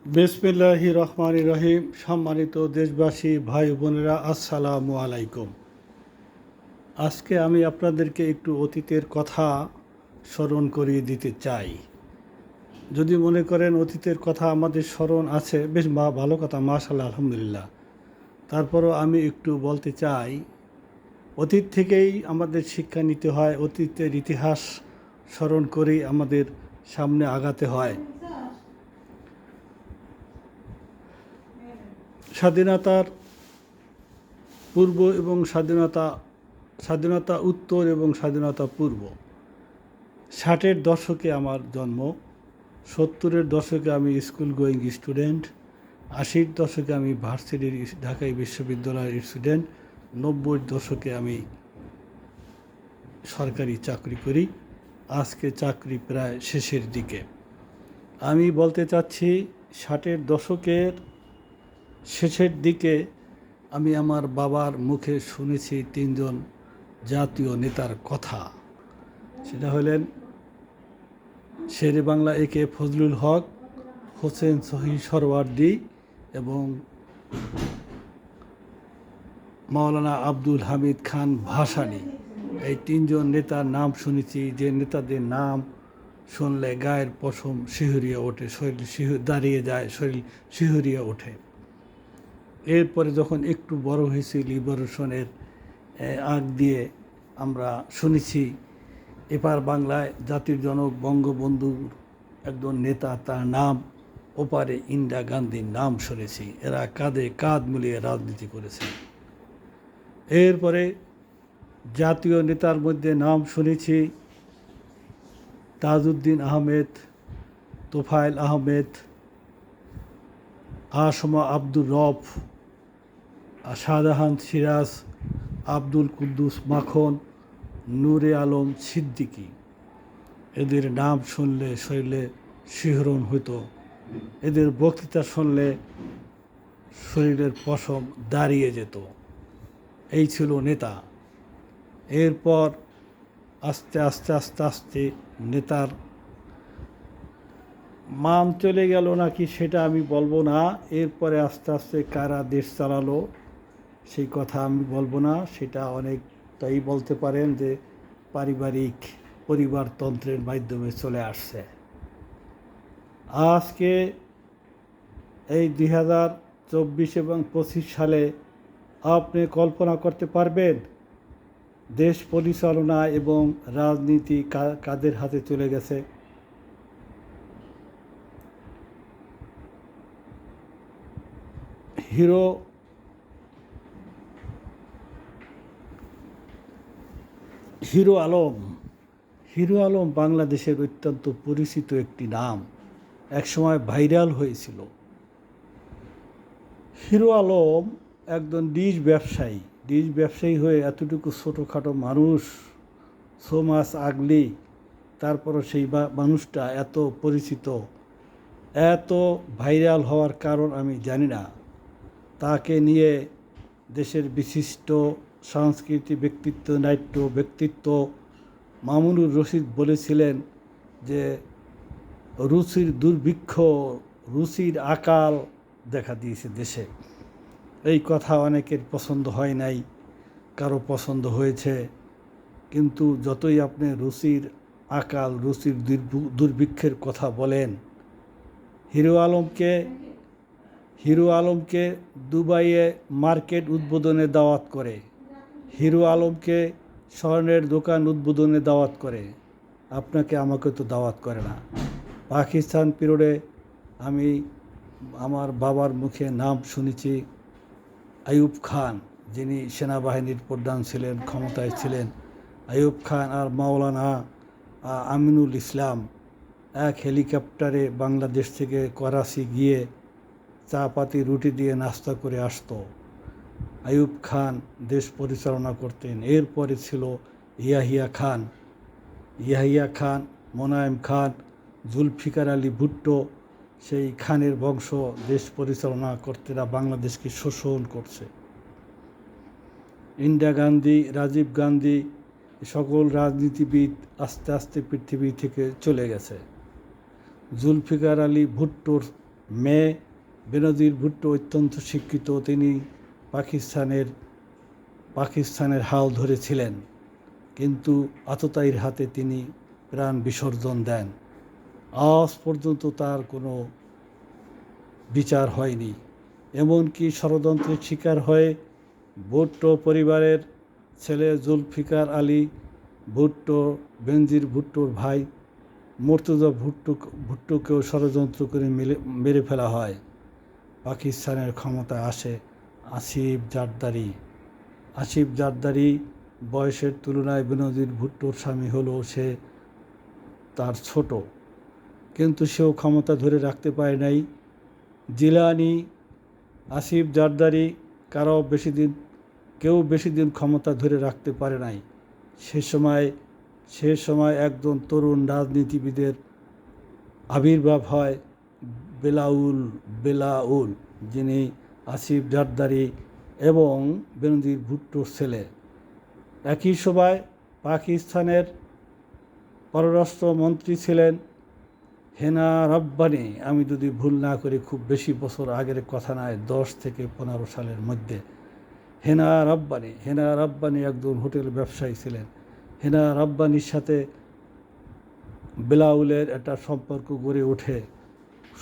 বিসমিল্লাহির রহমানির রহিম। সম্মানিত দেশবাসী ভাই বোনেরা, আসসালামু আলাইকুম। আজকে আমি আপনাদেরকে একটু অতীতের কথা স্মরণ করিয়ে দিতে চাই। যদি মনে করেন অতীতের কথা আমাদের স্মরণ আছে, বেশ ভালো কথা, মাশাআল্লাহ, আলহামদুলিল্লাহ। তারপরও আমি একটু বলতে চাই, অতীত থেকেই আমাদের শিক্ষা নিতে হয়, অতীতের ইতিহাস স্মরণ করেই আমাদের সামনে আগাতে হয়। স্বাধীনতার পূর্ব এবং স্বাধীনতা উত্তর এবং স্বাধীনতা পূর্ব। 60-এর দশকে আমার জন্ম, 70-এর দশকে আমি স্কুল গোয়িং স্টুডেন্ট, 80-র দশকে আমি ভার্সিটির ঢাকা বিশ্ববিদ্যালয়ের স্টুডেন্ট, 90-এর দশকে আমি সরকারি চাকরি করি। আজকে চাকরি প্রায় শেষের দিকে। আমি বলতে চাচ্ছি, 60-এর দশকের শেষের দিকে আমি আমার বাবার মুখে শুনেছি তিনজন জাতীয় নেতার কথা। সেটা হলেন শেরে বাংলা একে ফজলুল হক, হোসেন সহি সরওয়ার্দী এবং মাওলানা আব্দুল হামিদ খান ভাসানী। এই তিনজন নেতার নাম শুনেছি, যে নেতাদের নাম শুনলে গায়ের পশম শিহরিয়ে ওঠে, শরীর দাঁড়িয়ে যায়, শরীর শিহরিয়ে ওঠে। এরপরে যখন একটু বড় হয়েছি, লিবারেশনের আগ দিয়ে আমরা শুনেছি এপার বাংলায় জাতির জনক বঙ্গবন্ধুর একজন নেতা, তার নাম ওপারে ইন্দিরা গান্ধীর নাম শুনেছি। এরা কাঁধে কাঁধ মিলিয়ে রাজনীতি করেছে। এরপরে জাতীয় নেতার মধ্যে নাম শুনেছি তাজউদ্দিন আহমেদ, তোফায়েল আহমেদ, আসমা আব্দুর রব, শাহজাহান সিরাজ, আব্দুল কুদ্দুস মাখন, নূরে আলম সিদ্দিকী। এদের নাম শুনলে শরীরে শিহরণ হতো, এদের বক্তৃতা শুনলে শরীরের পশম দাঁড়িয়ে যেত। এই ছিল নেতা। এরপর আস্তে আস্তে আস্তে আস্তে নেতার মান চলে গেল নাকি সেটা আমি বলবো না। এরপরে আস্তে আস্তে কারা দেশ চালালো সেই কথা আমি বলবো না। সেটা অনেকটাই বলতে পারেন যে পারিবারিক পরিবারতন্ত্রের মাধ্যমে চলে আসছে। আজকে এই 2024 এবং 25 সালে আপনি কল্পনা করতে পারবেন দেশ পরিচালনা এবং রাজনীতি কাদের হাতে চলে গেছে? হিরো আলম বাংলাদেশের অত্যন্ত পরিচিত একটি নাম, একসময় ভাইরাল হয়েছিল। হিরো আলম একজন ডিশ ব্যবসায়ী হয়ে এতটুকু ছোটোখাটো মানুষ, সো মাচ আগলি, তারপরও সেই মানুষটা এত পরিচিত, এত ভাইরাল হওয়ার কারণ আমি জানি না। তাকে নিয়ে দেশের বিশিষ্ট সংস্কৃতি ব্যক্তিত্ব, নাট্য ব্যক্তিত্ব মামুনুর রশিদ বলেছিলেন যে রুচির দুর্ভিক্ষ, রুচির আকাল দেখা দিয়েছে দেশে। এই কথা অনেকের পছন্দ হয় নাই, কারো পছন্দ হয়েছে। কিন্তু যতই আপনি রুচির আকাল, রুচির দুর্ভিক্ষের কথা বলেন, হিরো আলমকে দুবাইয়ে মার্কেট উদ্বোধনে দাওয়াত করে, হিরো আলমকে স্বর্ণের দোকান উদ্বোধনে দাওয়াত করে, আপনাকে আমাকে তো দাওয়াত করে না। পাকিস্তান পিরিয়ডে আমি আমার বাবার মুখে নাম শুনেছি আইয়ুব খান, যিনি সেনাবাহিনীর প্রধান ছিলেন, ক্ষমতায় ছিলেন। আইয়ুব খান আর মাওলানা আমিনুল ইসলাম এক হেলিকপ্টারে বাংলাদেশ থেকে করাচি গিয়ে চা পাতি রুটি দিয়ে নাস্তা করে আসতো। আইয়ুব খান দেশ পরিচালনা করতেন। এরপরে ছিল ইয়াহিয়া খান, মোনায়েম খান, জুলফিকার আলী ভুট্টো। সেই খানের বংশ দেশ পরিচালনা করতে বাংলাদেশকে শোষণ করছে। ইন্দিরা গান্ধী, রাজীব গান্ধী, সকল রাজনীতিবিদ আস্তে আস্তে পৃথিবী থেকে চলে গেছে। জুলফিকার আলী ভুট্টোর মেয়ে বেনজির ভুট্টো অত্যন্ত শিক্ষিত। তিনি পাকিস্তানের হাল ধরেছিলেন, কিন্তু আততায়ীর হাতে তিনি প্রাণ বিসর্জন দেন। আজ পর্যন্ত তার কোনো বিচার হয়নি। এমনকি ষড়যন্ত্রের শিকার হয়ে ভুট্টো পরিবারের ছেলে জুলফিকার আলী ভুট্টো, বেনজির ভুট্টোর ভাই মুর্তজা ভুট্টোকেও ষড়যন্ত্র করে মেরে ফেলা হয়। পাকিস্তানের ক্ষমতায় আসে আসিফ জারদারি বয়সের তুলনায় বেনজির ভুট্টোর স্বামী হলেও সে তার ছোট, কিন্তু সেও ক্ষমতা ধরে রাখতে পারে নাই। জিলানি, আসিফ জারদারি কেউ বেশি দিন ক্ষমতা ধরে রাখতে পারে নাই। সে সময় একজন তরুণ রাজনীতিবিদের আবির্ভাব হয়, বেলাউল, যিনি আসিফ জারদারি এবং বেনজির ভুট্টোর ছেলে। একই সময় পাকিস্তানের পররাষ্ট্রমন্ত্রী ছিলেন হেনা রব্বানি। আমি যদি ভুল না করি, খুব বেশি বছর আগের কথা নয়, 10 থেকে 15 সালের মধ্যে। হেনা রব্বানি একজন হোটেল ব্যবসায়ী ছিলেন। হেনা রব্বানির সাথে বেলাউলের একটা সম্পর্ক গড়ে ওঠে।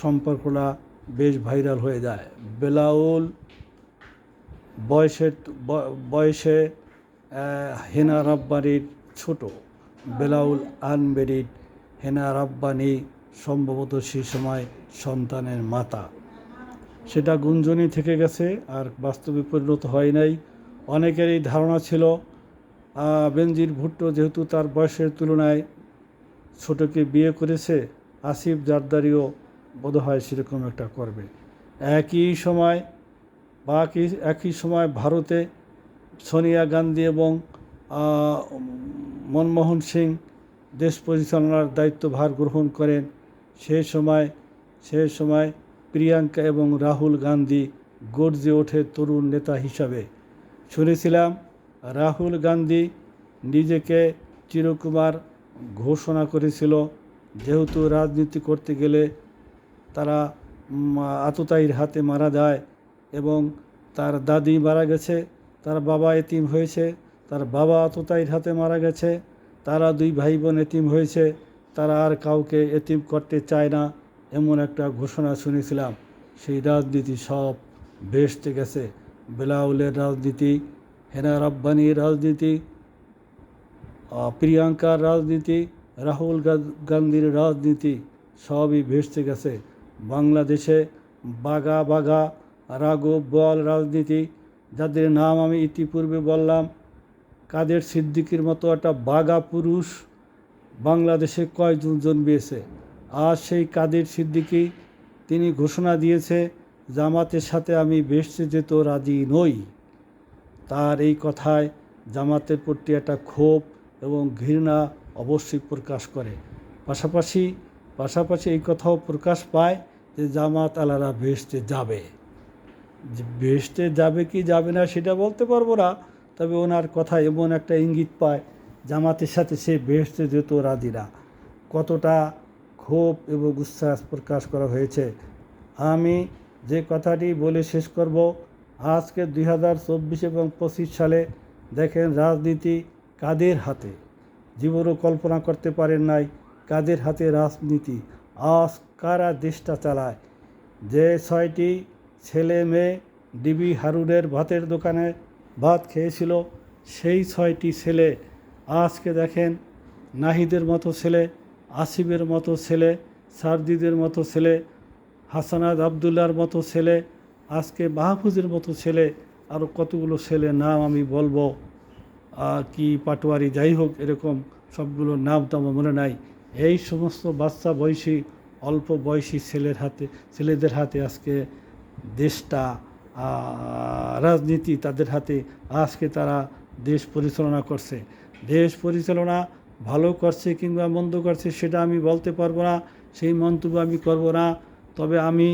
সম্পর্কটা বেশ ভাইরাল হয়ে যায়। বেলাউল বয়সে হেনা রব্বানির ছোট। বেলাউল আনমেরিড। হেনা রব্বানি সম্ভবত সেই সময় সন্তানের মাতা। সেটা গুঞ্জনই থেকে গেছে, আর বাস্তবে পরিণত হয় নাই। অনেকেরই ধারণা ছিল বেনজির ভুট্টো যেহেতু তার বয়সের তুলনায় ছোটকে বিয়ে করেছে, আসিফ জারদারিও বোধহয় সেরকম একটা করবে। একই সময় ভারতে সোনিয়া গান্ধী এবং মনমোহন সিং দেশ পরিচালনার দায়িত্বভার গ্রহণ করেন। সেই সময় প্রিয়াঙ্কা এবং রাহুল গান্ধী গর্জে ওঠে তরুণ নেতা হিসাবে। শুনেছিলাম রাহুল গান্ধী নিজেকে চিরকুমার ঘোষণা করেছিল, যেহেতু রাজনীতি করতে গেলে তারা আততায়ীর হাতে মারা যায় এবং তার দাদি মারা গেছে, তার বাবা এতিম হয়েছে, তার বাবা আততায়ীর হাতে মারা গেছে, তারা 2 ভাই বোন এতিম হয়েছে, তারা আর কাউকে এতিম করতে চায় না, এমন একটা ঘোষণা শুনেছিলাম। সেই রাজনীতি সব ভেস্তে গেছে। বেলাউলের রাজনীতি, হেনা রব্বানির রাজনীতি, প্রিয়াঙ্কার রাজনীতি, রাহুল গান্ধীর রাজনীতি সবই ভেস্তে গেছে। বাংলাদেশে বাঘা রাঘব বোয়াল রাজনীতি, যাদের নাম আমি ইতিপূর্বে বললাম, কাদের সিদ্দিকীর মতো একটা বাঘা পুরুষ বাংলাদেশে কয়জন জন্মিয়েছে। আর সেই কাদের সিদ্দিকী, তিনি ঘোষণা দিয়েছে জামাতের সাথে আমি ভেস্তে যেতে রাজি নই। তার এই কথায় জামাতের প্রতি একটা ক্ষোভ এবং ঘৃণা অবশ্যই প্রকাশ করে। পাশাপাশি এই কথাও প্রকাশ পায় যে জামাত আলারা ভেস্তে যাবে। ভেস্তে যাবে কি যাবে না সেটা বলতে পারবো না, তবে ওনার কথা এমন একটা ইঙ্গিত পায় জামাতের সাথে সে ভেস্তে যেত রাজি না। কতটা ক্ষোভ এবং উচ্ছ্বাস প্রকাশ করা হয়েছে। আমি যে কথাটি বলে শেষ করব, আজকে 2024 এবং 25 সালে দেখেন রাজনীতি কাদের হাতে। জীবনও কল্পনা করতে পারেন নাই কাদের হাতে রাজনীতি। আজ কারা দেশটা চালায়। যে 6টি ছেলে মেয়ে ডিবি হারুনের ভাতের দোকানে ভাত খেয়েছিল, সেই 6টি ছেলে আজকে দেখেন নাহিদের মতো ছেলে, আসিফের মতো ছেলে, সারজিদের মতো ছেলে, হাসানাত আবদুল্লার মতো ছেলে, আজকে মাহফুজের মতো ছেলে, আরও কতগুলো ছেলে নাম আমি বলবো, কি পাটোয়ারি, যাই হোক, এরকম সবগুলোর নাম তো আমার মনে নাই। এই সমস্ত অল্প বয়সী ছেলেদের হাতে আজকে দেশটা, রাজনীতি তাদের হাতে। আজকে তারা দেশ পরিচালনা করছে। দেশ পরিচালনা ভালো করছে কিংবা মন্দ করছে সেটা আমি বলতে পারবো না, সেই মন্তব্য আমি করব না। তবে আমি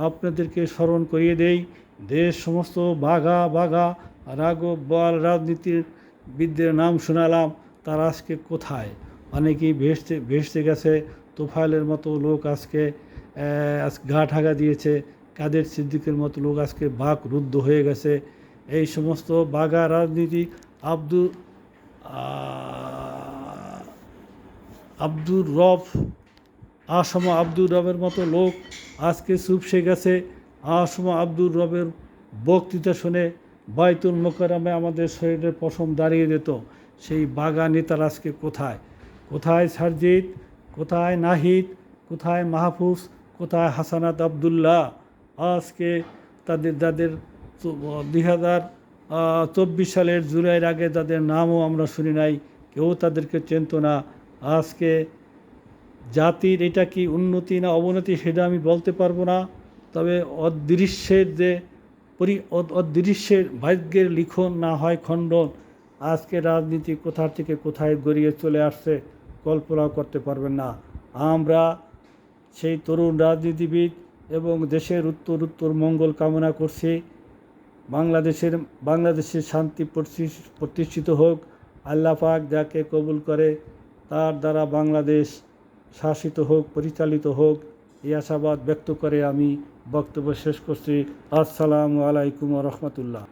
আপনাদেরকে স্মরণ করিয়ে দেই, দেশ সমস্ত বাঘা রাঘব বোয়াল রাজনীতিবিদদের নাম শোনালাম, তারা আজকে কোথায়? অনেকেই ভেস্তে গেছে। তোফায়েলের মতো লোক আজকে আজকে গা ঢাকা দিয়েছে, কাদের সিদ্দিকের মতো লোক আজকে বাক রুদ্ধ হয়ে গেছে। এই সমস্ত বাগা রাজনীতি আব্দুর রব আব্দুর রবের মতো লোক আজকে চুপসে গেছে। আব্দুর রবের বক্তৃতা শুনে বাইতুল মোকাররমে আমাদের শরীরের পশম দাঁড়িয়ে যেত। সেই বাগা নেতার আজকে কোথায়? কোথায় সারজিৎ, কোথায় নাহিদ, কোথায় মাহফুজ, কোথায় হাসানাত আবদুল্লাহ? আজকে যাদের 2024 সালের জুলাইয়ের আগে যাদের নামও আমরা শুনি নাই, কেউ তাদেরকে চিনত না। আজকে জাতির এটা কি উন্নতি না অবনতি সেটা আমি বলতে পারবো না, তবে অদৃশ্যের ভাগ্যের লিখন না হয় খণ্ডন। আজকে রাজনীতি কোথা থেকে কোথায় গড়িয়ে চলে আসছে কল্পনাও করতে পারবেন না। আমরা সেই তরুণ রাজনীতিবিদ এবং দেশের উত্তর মঙ্গল কামনা করছি। বাংলাদেশের শান্তি প্রতিষ্ঠিত হোক। আল্লাহ পাক যাকে কবুল করে তার দ্বারা বাংলাদেশ শাসিত হোক, পরিচালিত হোক, এই আশাবাদ ব্যক্ত করে আমি বক্তব্য শেষ করছি। আসসালামু আলাইকুম ওয়া রাহমাতুল্লাহ।